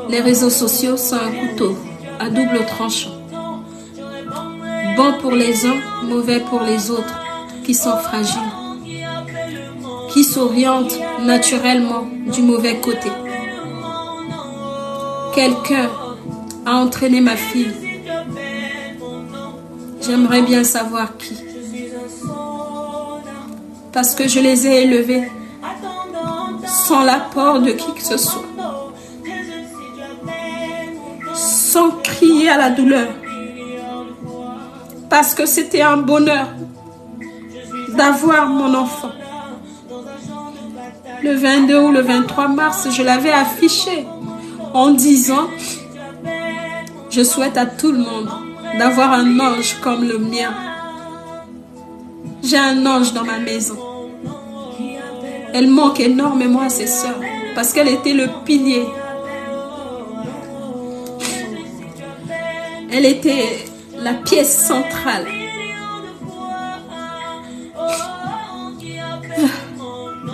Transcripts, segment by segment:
Les réseaux sociaux sont un couteau à double tranchant. Bon pour les uns, mauvais pour les autres qui sont fragiles, qui s'orientent naturellement du mauvais côté. Quelqu'un a entraîné ma fille. J'aimerais bien savoir qui. Parce que je les ai élevés sans l'apport de qui que ce soit. Sans crier à la douleur. Parce que c'était un bonheur d'avoir mon enfant. Le 22 ou le 23 mars, je l'avais affiché en disant « Je souhaite à tout le monde d'avoir un ange comme le mien. J'ai un ange dans ma maison. » Elle manque énormément à ses sœurs parce qu'elle était le pilier. Elle était la pièce centrale.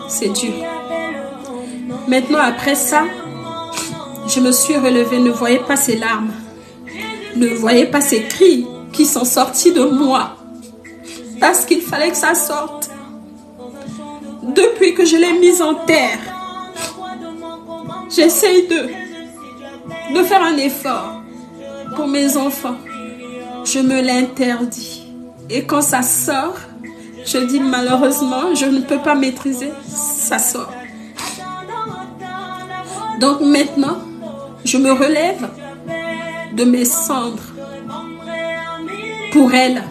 C'est dur. Maintenant, après ça, je me suis relevée. Ne voyez pas ces larmes. Ne voyez pas ces cris qui sont sortis de moi. Parce qu'il fallait que ça sorte. Depuis que je l'ai mise en terre, j'essaye de faire un effort pour mes enfants. Je me l'interdis. Et quand ça sort, je dis malheureusement, je ne peux pas maîtriser, ça sort. Donc maintenant, je me relève de mes cendres. Pour elle,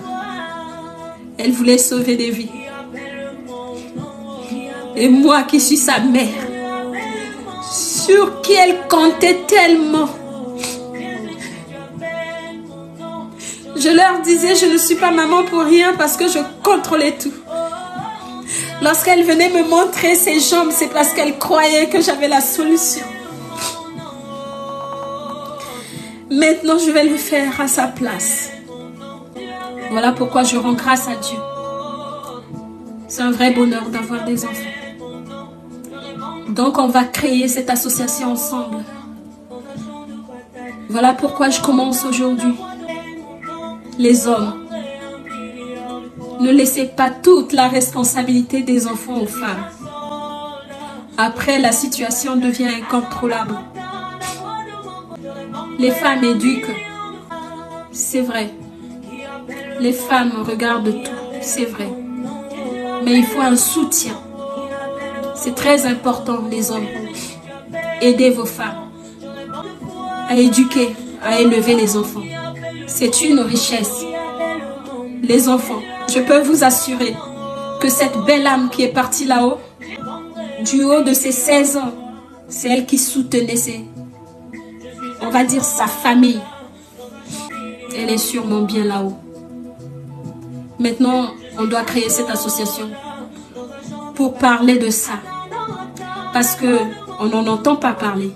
elle voulait sauver des vies. Et moi qui suis sa mère, sur qui elle comptait tellement. Je leur disais, je ne suis pas maman pour rien parce que je contrôlais tout. Lorsqu'elle venait me montrer ses jambes, c'est parce qu'elle croyait que j'avais la solution. Maintenant, je vais le faire à sa place. Voilà pourquoi je rends grâce à Dieu. C'est un vrai bonheur d'avoir des enfants. Donc, on va créer cette association ensemble. Voilà pourquoi je commence aujourd'hui. Les hommes, ne laissez pas toute la responsabilité des enfants aux femmes. Après, la situation devient incontrôlable. Les femmes éduquent, c'est vrai. Les femmes regardent tout, c'est vrai. Mais il faut un soutien. C'est très important, les hommes. Aidez vos femmes à éduquer, à élever les enfants. C'est une richesse. Les enfants, je peux vous assurer que cette belle âme qui est partie là-haut, du haut de ses 16 ans, c'est elle qui soutenait on va dire sa famille. Elle est sûrement bien là-haut. Maintenant, on doit créer cette association pour parler de ça. Parce qu'on n'en entend pas parler.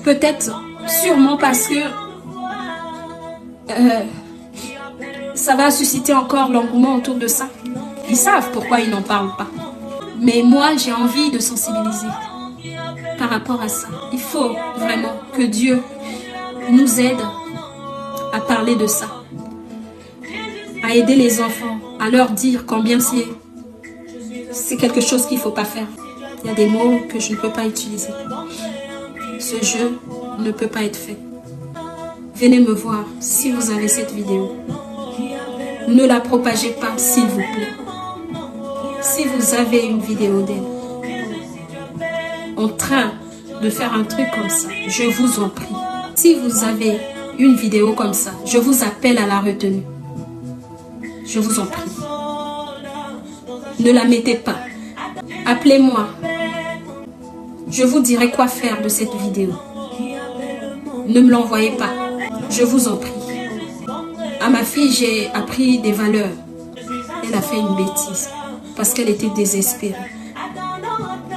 Peut-être, sûrement parce que ça va susciter encore l'engouement autour de ça. Ils savent pourquoi ils n'en parlent pas. Mais moi, j'ai envie de sensibiliser par rapport à ça. Il faut vraiment que Dieu nous aide à parler de ça. À aider les enfants, à leur dire combien c'est quelque chose qu'il ne faut pas faire. Il y a des mots que je ne peux pas utiliser. Ce jeu ne peut pas être fait. Venez me voir si vous avez cette vidéo. Ne la propagez pas, s'il vous plaît. Si vous avez une vidéo d'elle en train de faire un truc comme ça, je vous en prie. Si vous avez une vidéo comme ça, je vous appelle à la retenue. Je vous en prie. Ne la mettez pas. Appelez-moi. Je vous dirai quoi faire de cette vidéo. Ne me l'envoyez pas. Je vous en prie. À ma fille, j'ai appris des valeurs. Elle a fait une bêtise parce qu'elle était désespérée.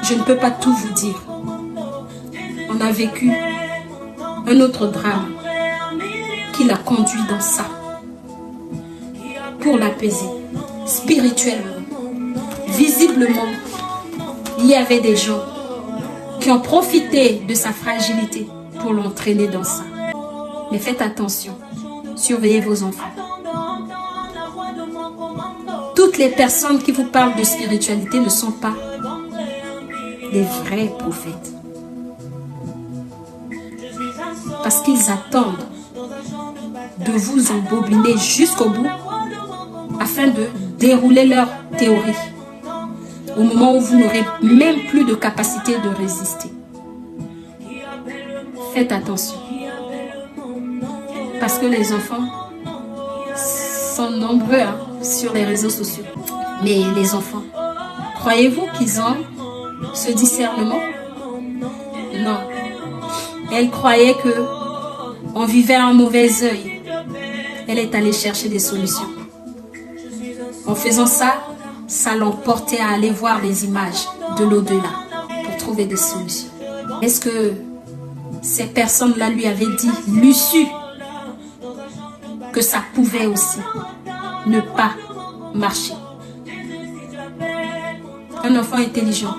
Je ne peux pas tout vous dire. On a vécu un autre drame qui l'a conduit dans ça. Pour l'apaiser, spirituellement, visiblement, il y avait des gens qui ont profité de sa fragilité pour l'entraîner dans ça. Mais faites attention, surveillez vos enfants. Toutes les personnes qui vous parlent de spiritualité ne sont pas des vrais prophètes. Parce qu'ils attendent de vous embobiner jusqu'au bout afin de dérouler leur théorie au moment où vous n'aurez même plus de capacité de résister. Faites attention. Parce que les enfants sont nombreux sur les réseaux sociaux. Mais les enfants, croyez-vous qu'ils ont ce discernement? Non. Elle croyait que on vivait un mauvais œil. Elle est allée chercher des solutions. En faisant ça, ça l'emportait à aller voir les images de l'au-delà pour trouver des solutions. Est-ce que ces personnes-là lui avaient dit, lui su, que ça pouvait aussi ne pas marcher? Un enfant intelligent,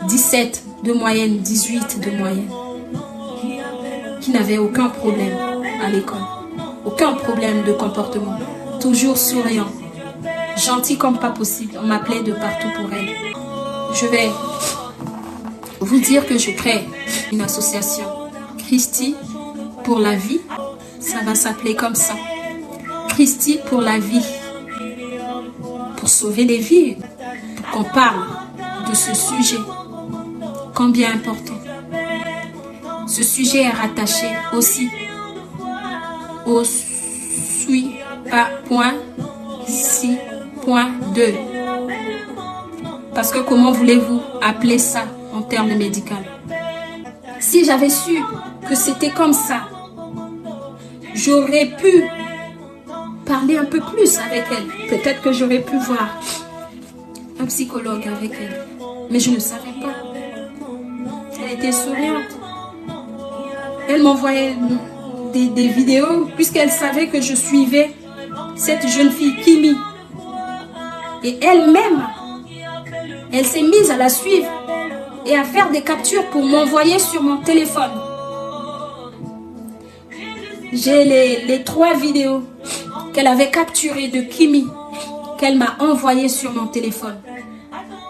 17 de moyenne, 18 de moyenne, qui n'avait aucun problème à l'école, aucun problème de comportement, toujours souriant, gentil comme pas possible. On m'appelait de partout pour elle. Je vais vous dire que je crée une association Christi pour la vie. Ça va s'appeler comme ça. Christi pour la vie. Pour sauver les vies. Pour qu'on parle de ce sujet. Combien important. Ce sujet est rattaché aussi au .6.2. Parce que comment voulez-vous appeler ça en termes médicaux? Si j'avais su que c'était comme ça, j'aurais pu parler un peu plus avec elle. Peut-être que j'aurais pu voir un psychologue avec elle. Mais je ne savais pas. Elle était souriante. Elle m'envoyait des vidéos puisqu'elle savait que je suivais cette jeune fille, Kimi. Et elle-même, elle s'est mise à la suivre et à faire des captures pour m'envoyer sur mon téléphone. J'ai les 3 vidéos qu'elle avait capturées de Kimi, qu'elle m'a envoyées sur mon téléphone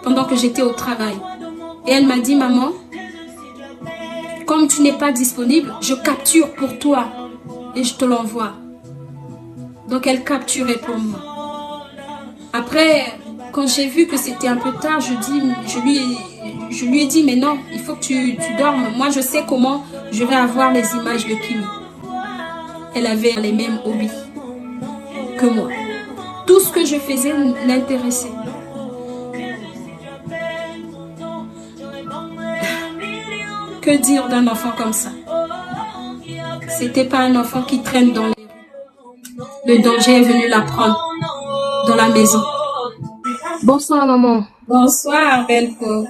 pendant que j'étais au travail. Et elle m'a dit, maman, comme tu n'es pas disponible, je capture pour toi et je te l'envoie. Donc elle capturait pour moi. Après, quand j'ai vu que c'était un peu tard, je lui ai dit, mais non, il faut que tu dormes. Moi, je sais comment je vais avoir les images de Kimi. Elle avait les mêmes hobbies que moi. Tout ce que je faisais l'intéressait. Que dire d'un enfant comme ça? C'était pas un enfant qui traîne dans les rues. Le danger est venu la prendre dans la maison. Bonsoir maman. Bonsoir, belle peau.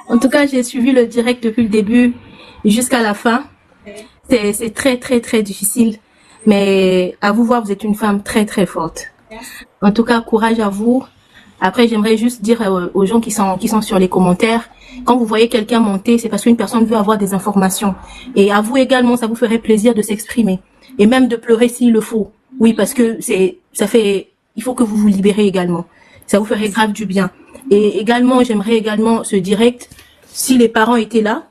En tout cas, j'ai suivi le direct depuis le début jusqu'à la fin. C'est très très très difficile. Mais à vous voir, vous êtes une femme très très forte. En tout cas, courage à vous. Après, j'aimerais juste dire aux gens qui sont sur les commentaires, quand vous voyez quelqu'un monter, c'est parce qu'une personne veut avoir des informations. Et à vous également, ça vous ferait plaisir de s'exprimer. Et même de pleurer s'il le faut. Oui, parce que il faut que vous vous libérez également. Ça vous ferait grave du bien. Et également, j'aimerais également ce direct, si les parents étaient là,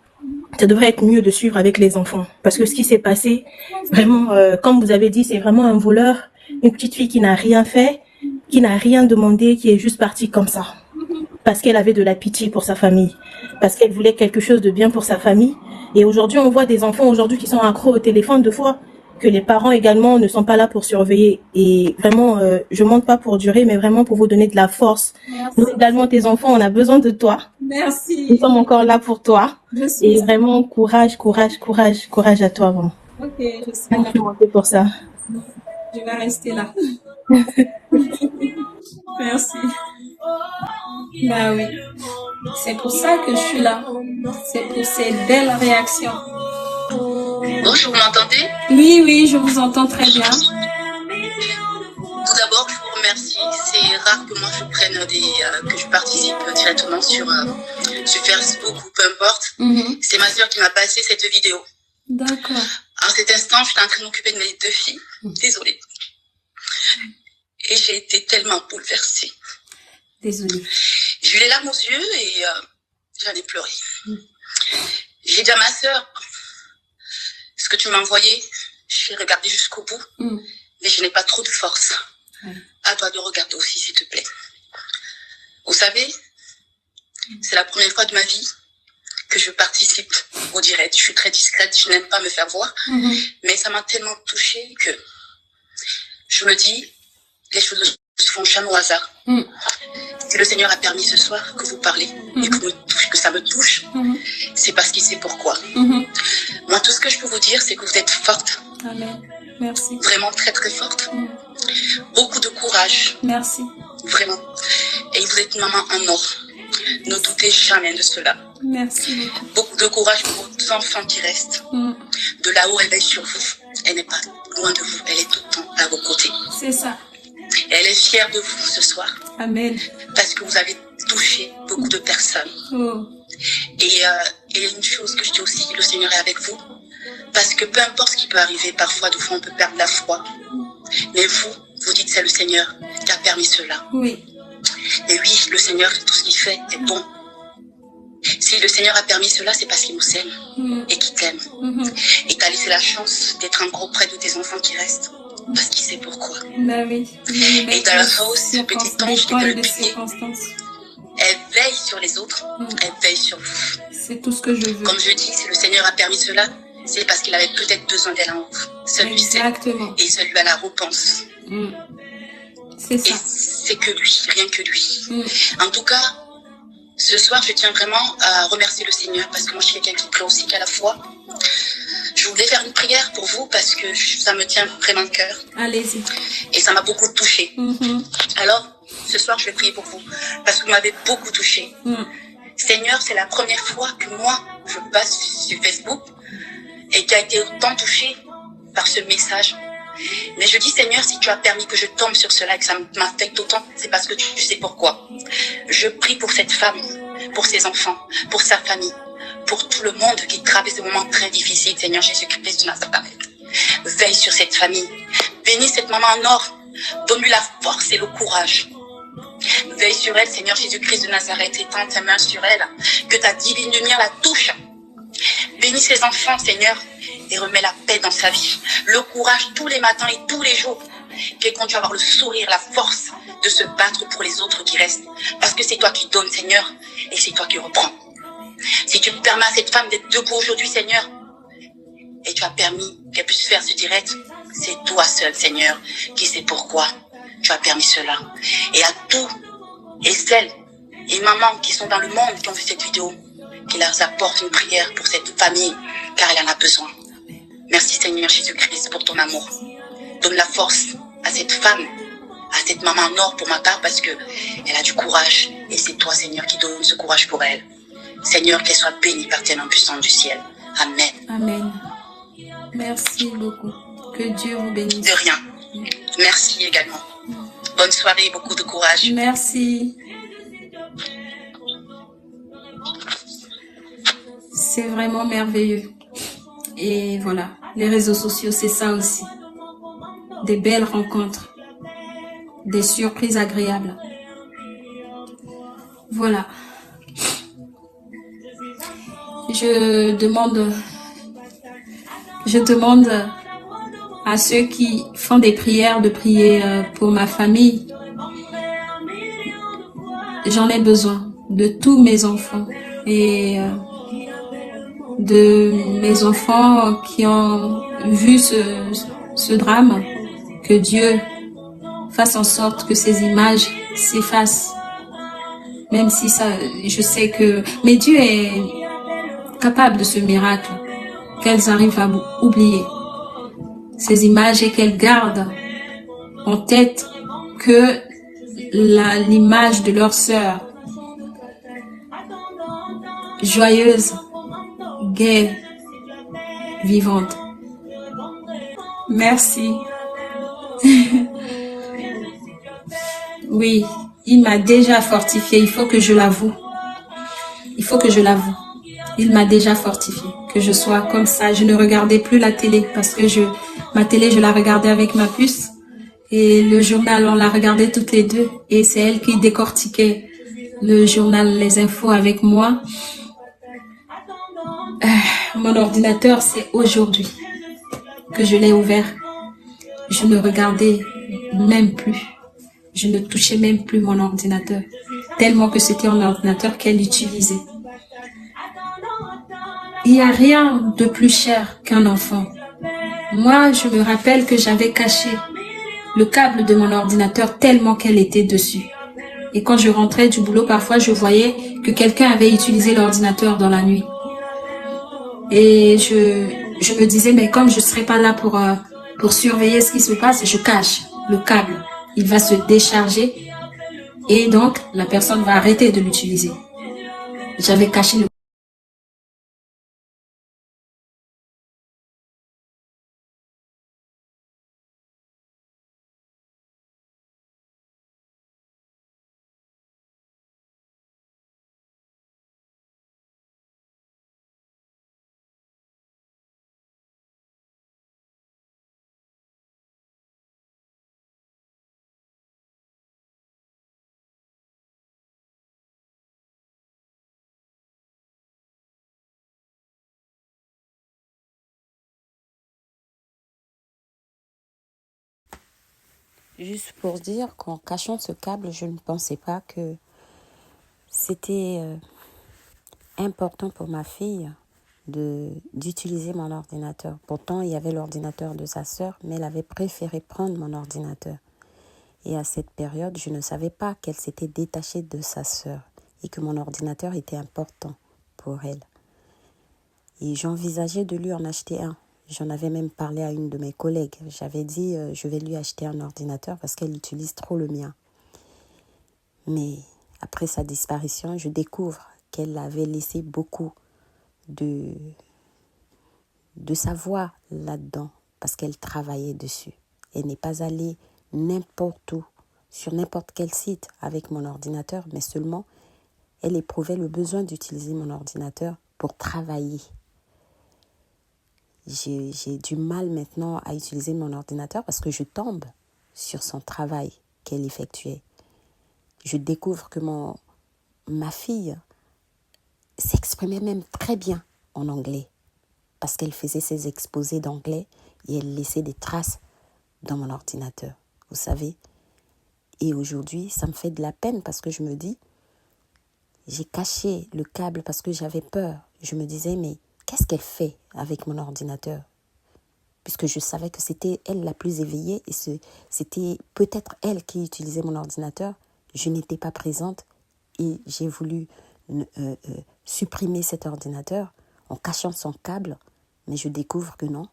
ça devrait être mieux de suivre avec les enfants. Parce que ce qui s'est passé, vraiment, comme vous avez dit, c'est vraiment un voleur, une petite fille qui n'a rien fait, qui n'a rien demandé, qui est juste partie comme ça. Parce qu'elle avait de la pitié pour sa famille. Parce qu'elle voulait quelque chose de bien pour sa famille. Et aujourd'hui, on voit des enfants aujourd'hui qui sont accros au téléphone, deux fois, que les parents également ne sont pas là pour surveiller. Et vraiment, je monte pas pour durer, mais vraiment pour vous donner de la force. Merci. Nous également, tes enfants, on a besoin de toi. Merci. Nous sommes encore là pour toi. Et vraiment, courage, courage, courage, courage à toi. Bon. Ok, je serai là. Merci pour ça. Je vais rester là. Merci. Bah oui. C'est pour ça que je suis là. C'est pour ces belles réactions. Bonjour, vous m'entendez? Oui, oui, je vous entends très bien. Tout d'abord, je vous merci. C'est rare que moi je prenne que je participe directement sur Facebook ou peu importe. C'est ma soeur qui m'a passé cette vidéo. D'accord. À cet instant, j'étais en train de m'occuper de mes 2 filles. Désolée. Et j'ai été tellement bouleversée. Désolée. J'ai eu les larmes aux yeux et j'en ai pleuré. J'ai dit à ma soeur, ce que tu m'as envoyé, je vais regarder jusqu'au bout, mais je n'ai pas trop de force. À toi de regarder aussi, s'il te plaît. Vous savez, c'est la première fois de ma vie que je participe au direct. Je suis très discrète, je n'aime pas me faire voir, mais ça m'a tellement touchée que je me dis, les choses ne se font jamais au hasard. Si le Seigneur a permis ce soir que vous parlez et que ça me touche, c'est parce qu'il sait pourquoi. Moi, tout ce que je peux vous dire, c'est que vous êtes forte. Amen. Merci. Vraiment très très forte. Beaucoup de courage. Merci. Vraiment. Et vous êtes une maman en or. Ne doutez jamais de cela. Merci beaucoup. Beaucoup de courage pour vos enfants qui restent. De là-haut, elle est sur vous. Elle n'est pas loin de vous. Elle est tout le temps à vos côtés. C'est ça. Et elle est fière de vous ce soir. Amen. Parce que vous avez touché beaucoup de personnes. Et il y a une chose que je dis aussi, le Seigneur est avec vous. Parce que peu importe ce qui peut arriver, parfois, des fois, on peut perdre la foi. Mais vous dites c'est le Seigneur qui a permis cela. Oui. Et oui, le Seigneur, tout ce qu'il fait est bon. Si le Seigneur a permis cela, c'est parce qu'il nous aime et qu'il t'aime. Et t'a laissé la chance d'être encore auprès de tes enfants qui restent. Parce qu'il sait pourquoi. Ben oui. Et dans la rose, ce petit ange qui était le pilier, elle veille sur les autres, elle veille sur vous. C'est tout ce que je veux. Comme je dis, si le Seigneur a permis cela, c'est parce qu'il avait peut-être besoin d'elle en haut. Celui sait. Exactement. Et celui à la repense. C'est ça. Et c'est que lui, rien que lui. En tout cas, ce soir, je tiens vraiment à remercier le Seigneur parce que moi, je suis quelqu'un qui pleure aussi qu'à la fois. Je voulais faire une prière pour vous parce que ça me tient vraiment au cœur. Allez-y. Et ça m'a beaucoup touchée. Alors, ce soir, je vais prier pour vous parce que vous m'avez beaucoup touchée. Seigneur, c'est la première fois que moi, je passe sur Facebook et qui a été autant touchée par ce message. Mais je dis, Seigneur, si tu as permis que je tombe sur cela et que ça m'affecte autant, c'est parce que tu sais pourquoi. Je prie pour cette femme, pour ses enfants, pour sa famille, pour tout le monde qui traverse des moments très difficiles, Seigneur Jésus-Christ de Nazareth. Veille sur cette famille. Bénis cette maman en or. Donne-lui la force et le courage. Veille sur elle, Seigneur Jésus-Christ de Nazareth. Étends ta main sur elle. Que ta divine lumière la touche. Bénis ses enfants, Seigneur, et remets la paix dans sa vie. Le courage tous les matins et tous les jours. Qu'elle continue à avoir le sourire, la force de se battre pour les autres qui restent. Parce que c'est toi qui donnes, Seigneur, et c'est toi qui reprends. Si tu permets à cette femme d'être debout aujourd'hui, Seigneur, et tu as permis qu'elle puisse faire ce direct, c'est toi seul, Seigneur, qui sais pourquoi tu as permis cela. Et à tous et celles et mamans qui sont dans le monde qui ont vu cette vidéo, qui leur apporte une prière pour cette famille, car elle en a besoin. Merci Seigneur Jésus-Christ pour ton amour. Donne la force à cette femme, à cette maman en or pour ma part, parce que elle a du courage. Et c'est toi, Seigneur, qui donne ce courage pour elle. Seigneur, qu'elle soit bénie par tes noms puissants du ciel. Amen. Amen. Merci beaucoup. Que Dieu vous bénisse. De rien. Merci également. Bonne soirée, beaucoup de courage. Merci. C'est vraiment merveilleux. Et voilà, les réseaux sociaux, c'est ça aussi. Des belles rencontres. Des surprises agréables. Voilà. Je demande à ceux qui font des prières de prier pour ma famille. J'en ai besoin de tous mes enfants et de mes enfants qui ont vu ce drame. Que Dieu fasse en sorte que ces images s'effacent. Même si ça, je sais que... Mais Dieu est capable de ce miracle, qu'elles arrivent à oublier ces images et qu'elles gardent en tête que l'image de leur sœur, joyeuse, gaie, vivante. Merci. Oui, il m'a déjà fortifié, il faut que je l'avoue. Il faut que je l'avoue. Il m'a déjà fortifié, que je sois comme ça. Je ne regardais plus la télé parce que ma télé, je la regardais avec ma puce. Et le journal, on la regardait toutes les deux. Et c'est elle qui décortiquait le journal, les infos avec moi. Mon ordinateur, c'est aujourd'hui que je l'ai ouvert. Je ne regardais même plus. Je ne touchais même plus mon ordinateur. Tellement que c'était un ordinateur qu'elle utilisait. Il n'y a rien de plus cher qu'un enfant. Moi, je me rappelle que j'avais caché le câble de mon ordinateur tellement qu'elle était dessus. Et quand je rentrais du boulot, parfois, je voyais que quelqu'un avait utilisé l'ordinateur dans la nuit. Et je me disais, mais comme je ne serai pas là pour surveiller ce qui se passe, je cache le câble. Il va se décharger et donc la personne va arrêter de l'utiliser. J'avais caché le Juste pour dire qu'en cachant ce câble, je ne pensais pas que c'était important pour ma fille d'utiliser mon ordinateur. Pourtant, il y avait l'ordinateur de sa sœur, mais elle avait préféré prendre mon ordinateur. Et à cette période, je ne savais pas qu'elle s'était détachée de sa sœur et que mon ordinateur était important pour elle. Et j'envisageais de lui en acheter un. J'en avais même parlé à une de mes collègues. J'avais dit, je vais lui acheter un ordinateur parce qu'elle utilise trop le mien. Mais après sa disparition, je découvre qu'elle avait laissé beaucoup de sa voix là-dedans parce qu'elle travaillait dessus. Elle n'est pas allée n'importe où, sur n'importe quel site avec mon ordinateur, mais seulement elle éprouvait le besoin d'utiliser mon ordinateur pour travailler. J'ai du mal maintenant à utiliser mon ordinateur parce que je tombe sur son travail qu'elle effectuait. Je découvre que ma fille s'exprimait même très bien en anglais parce qu'elle faisait ses exposés d'anglais et elle laissait des traces dans mon ordinateur, vous savez. Et aujourd'hui, ça me fait de la peine parce que je me dis, j'ai caché le câble parce que j'avais peur. Je me disais, mais qu'est-ce qu'elle fait avec mon ordinateur? Puisque je savais que c'était elle la plus éveillée et c'était peut-être elle qui utilisait mon ordinateur. Je n'étais pas présente et j'ai voulu supprimer cet ordinateur en cachant son câble. Mais je découvre que non,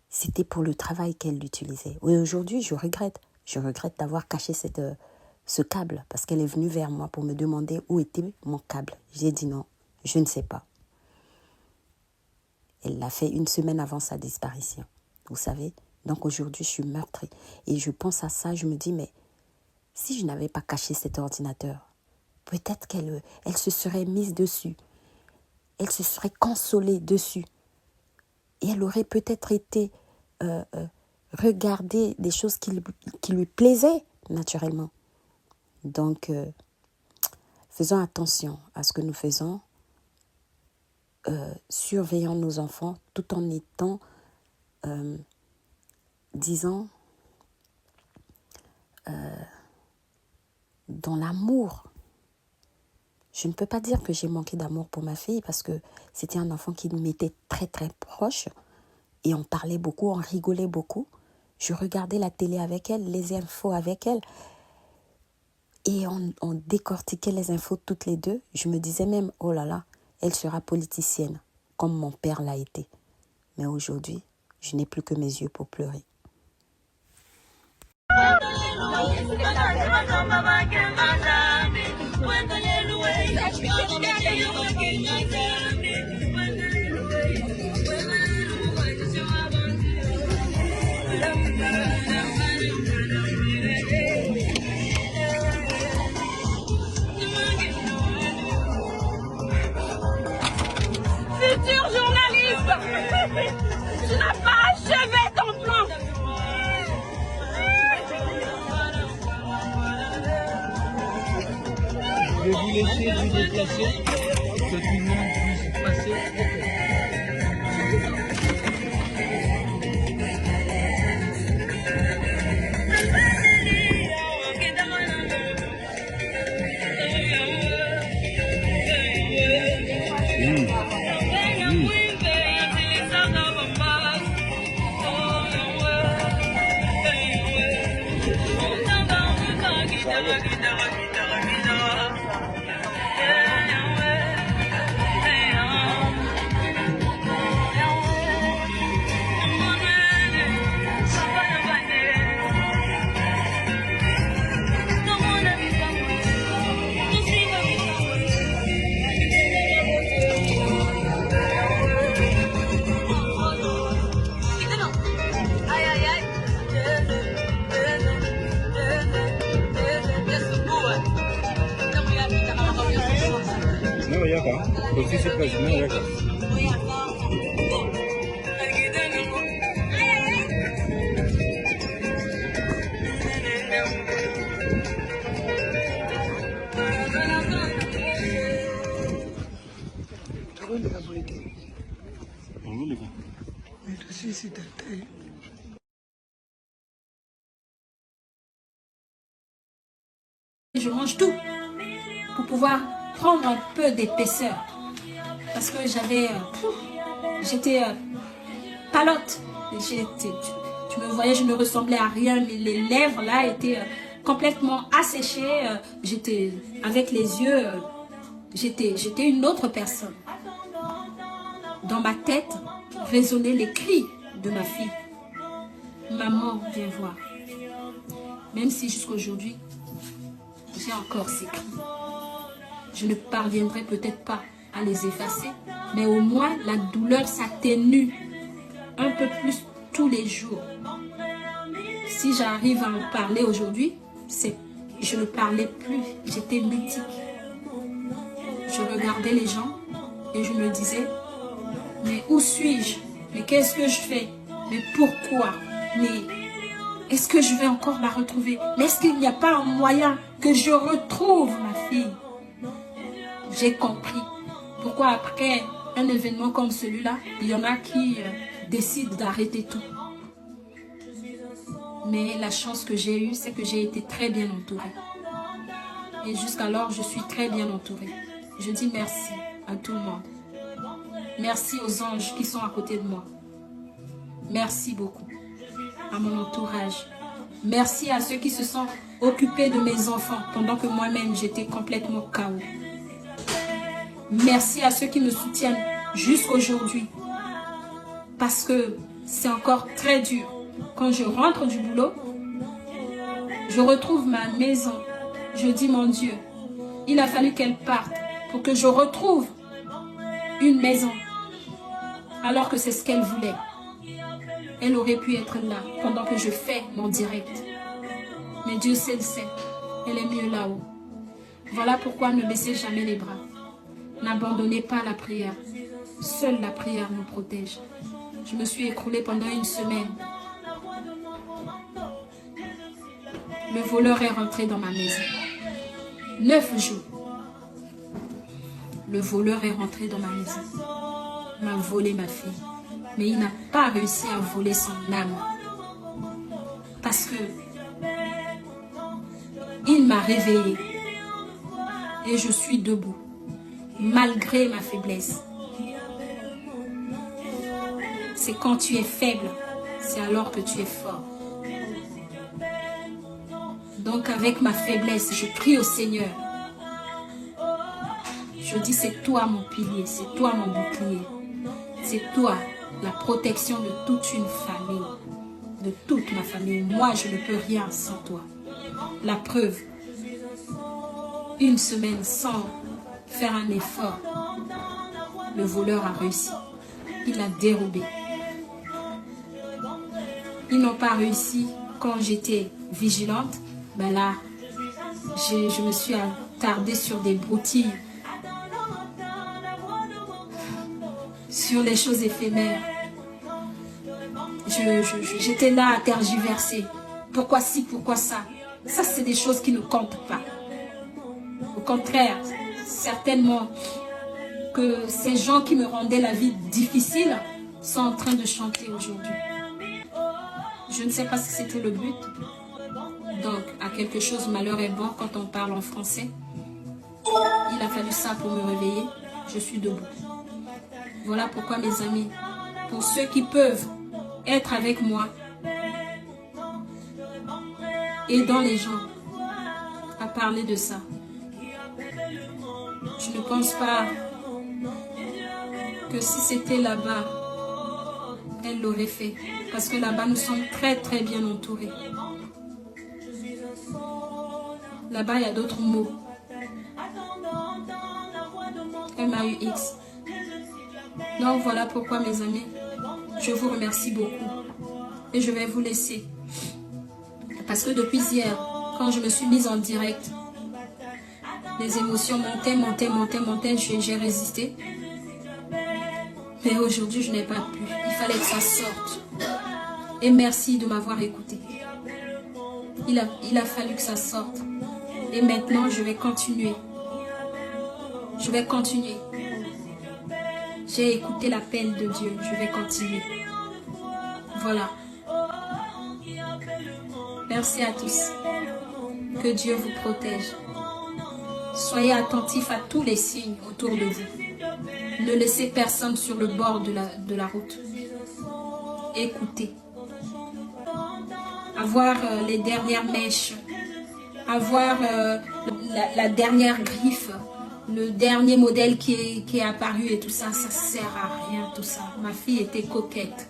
c'était pour le travail qu'elle l'utilisait. Et aujourd'hui, je regrette. Je regrette d'avoir caché ce câble parce qu'elle est venue vers moi pour me demander où était mon câble. J'ai dit non, je ne sais pas. Elle l'a fait une semaine avant sa disparition, vous savez. Donc aujourd'hui, je suis meurtrie. Et je pense à ça, je me dis, mais si je n'avais pas caché cet ordinateur, peut-être qu'elle se serait mise dessus. Elle se serait consolée dessus. Et elle aurait peut-être été regarder des choses qui lui plaisaient naturellement. Donc, faisons attention à ce que nous faisons. Surveillons nos enfants tout en étant, disons, dans l'amour. Je ne peux pas dire que j'ai manqué d'amour pour ma fille parce que c'était un enfant qui m'était très très proche et on parlait beaucoup, on rigolait beaucoup. Je regardais la télé avec elle, les infos avec elle et on décortiquait les infos toutes les deux. Je me disais même, oh là là, elle sera politicienne, comme mon père l'a été. Mais aujourd'hui, je n'ai plus que mes yeux pour pleurer. futur journaliste. Tu n'as pas achevé ton plan. Je vais vous laisser vous déplacer, que tout le monde puisse passer. No, ya acá. Pues sí se puede, no, ya acá. Je mange tout pour pouvoir prendre un peu d'épaisseur. Parce que j'étais palote. Tu me voyais, je ne ressemblais à rien, mais les lèvres là étaient complètement asséchées. J'étais avec les yeux, j'étais une autre personne. Dans ma tête résonnaient les cris de ma fille. Maman, viens voir. Même si jusqu'à aujourd'hui, j'ai encore ces cris. Je ne parviendrai peut-être pas à les effacer, mais au moins la douleur s'atténue un peu plus tous les jours. Si j'arrive à en parler aujourd'hui, je ne parlais plus, j'étais mutique. Je regardais les gens et je me disais, mais où suis-je? Mais qu'est-ce que je fais? Mais pourquoi? Mais est-ce que je vais encore la retrouver? Mais est-ce qu'il n'y a pas un moyen que je retrouve ma fille? J'ai compris pourquoi après un événement comme celui-là, il y en a qui décident d'arrêter tout. Mais la chance que j'ai eue, c'est que j'ai été très bien entourée. Et jusqu'alors, je suis très bien entourée. Je dis merci à tout le monde. Merci aux anges qui sont à côté de moi. Merci beaucoup à mon entourage. Merci à ceux qui se sont occupés de mes enfants pendant que moi-même j'étais complètement KO. Merci à ceux qui me soutiennent jusqu'aujourd'hui. Parce que c'est encore très dur. Quand je rentre du boulot, je retrouve ma maison. Je dis, mon Dieu, il a fallu qu'elle parte pour que je retrouve une maison. Alors que c'est ce qu'elle voulait. Elle aurait pu être là pendant que je fais mon direct. Mais Dieu sait le sait. Elle est mieux là-haut. Voilà pourquoi ne baissez jamais les bras. N'abandonnez pas la prière. Seule la prière nous protège. Je me suis écroulée pendant une semaine. Le voleur est rentré dans ma maison. 9 jours. Le voleur est rentré dans ma maison. Il m'a volé ma fille. Mais il n'a pas réussi à voler son âme. Parce que il m'a réveillée. Et je suis debout. Malgré ma faiblesse. C'est quand tu es faible, c'est alors que tu es fort. Donc avec ma faiblesse, je prie au Seigneur. Je dis, c'est toi mon pilier, c'est toi mon bouclier. C'est toi la protection de toute une famille, de toute ma famille. Moi, je ne peux rien sans toi. La preuve, une semaine sans faire un effort, le voleur a réussi. Il a dérobé. Ils n'ont pas réussi quand j'étais vigilante. Ben là, je me suis attardée sur des broutilles. sur les choses éphémères. J'étais là à tergiverser. Pourquoi ci, pourquoi ça? Ça, c'est des choses qui ne comptent pas. Au contraire, certainement que ces gens qui me rendaient la vie difficile sont en train de chanter aujourd'hui. Je ne sais pas si c'était le but. Donc, à quelque chose, malheur est bon quand on parle en français. Il a fallu ça pour me réveiller. Je suis debout. Voilà pourquoi, mes amis, pour ceux qui peuvent être avec moi, aidant les gens à parler de ça. Je ne pense pas que si c'était là-bas, elle l'aurait fait. Parce que là-bas, nous sommes très très bien entourés. Là-bas, il y a d'autres mots. MAUX. Donc voilà pourquoi, mes amis, je vous remercie beaucoup. Et je vais vous laisser. Parce que depuis hier, quand je me suis mise en direct, les émotions montaient, j'ai résisté. Mais aujourd'hui, je n'ai pas pu. Il fallait que ça sorte. Et merci de m'avoir écouté. Il a fallu que ça sorte. Et maintenant, je vais continuer. Je vais continuer. J'ai écouté l'appel de Dieu. Je vais continuer. Voilà. Merci à tous. Que Dieu vous protège. Soyez attentifs à tous les signes autour de vous. Ne laissez personne sur le bord de la route. Écoutez. Avoir les dernières mèches. Avoir la dernière griffe. Le dernier modèle qui est apparu et tout ça, ça sert à rien tout ça. Ma fille était coquette.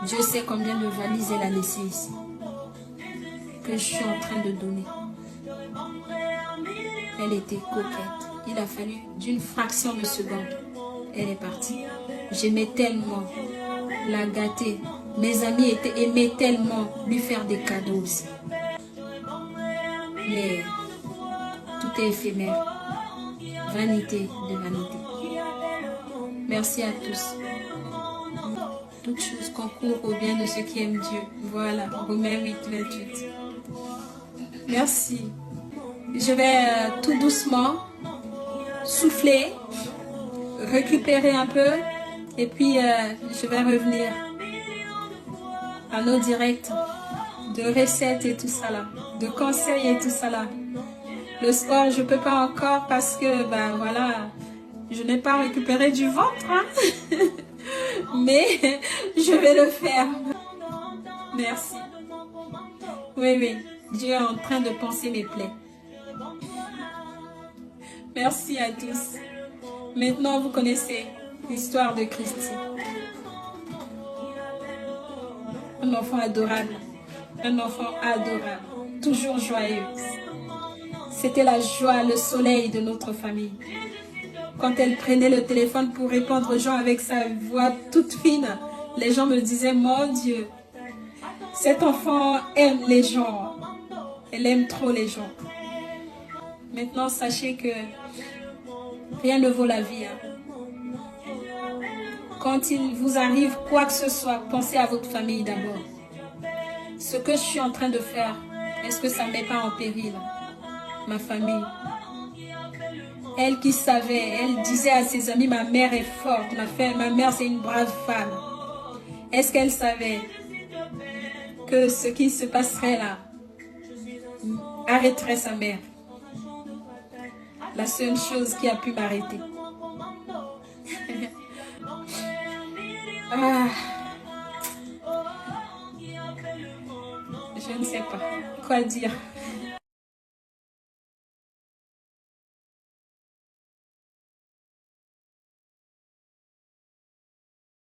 Dieu sait combien de valises elle a laissé ici. Que je suis en train de donner. Elle était coquette. Il a fallu d'une fraction de seconde. Elle est partie. J'aimais tellement la gâter. Mes amis aimaient tellement lui faire des cadeaux aussi. Mais tout est éphémère. Vanité de vanité. Merci à tous. Toutes choses concourent au bien de ceux qui aiment Dieu. Voilà, Romains 8, 28. Merci. Je vais tout doucement souffler, récupérer un peu et puis je vais revenir à nos directs de recettes et tout ça là, de conseils et tout ça là. Le sport, je ne peux pas encore parce que, ben voilà, je n'ai pas récupéré du ventre, hein. Mais je vais le faire. Merci. Oui, Dieu est en train de panser mes plaies. Merci à tous. Maintenant, vous connaissez l'histoire de Christy. Un enfant adorable. Un enfant adorable. Toujours joyeux. C'était la joie, le soleil de notre famille. Quand elle prenait le téléphone pour répondre aux gens avec sa voix toute fine, les gens me disaient, mon Dieu, cet enfant aime les gens. Elle aime trop les gens. Maintenant, sachez que rien ne vaut la vie. Quand il vous arrive quoi que ce soit, pensez à votre famille d'abord. Ce que je suis en train de faire, est-ce que ça ne met pas en péril ma famille? Elle qui savait, elle disait à ses amis, ma mère est forte, ma mère c'est une brave femme. Est-ce qu'elle savait que ce qui se passerait là arrêterait sa mère? La seule chose qui a pu m'arrêter. Je ne sais pas quoi dire.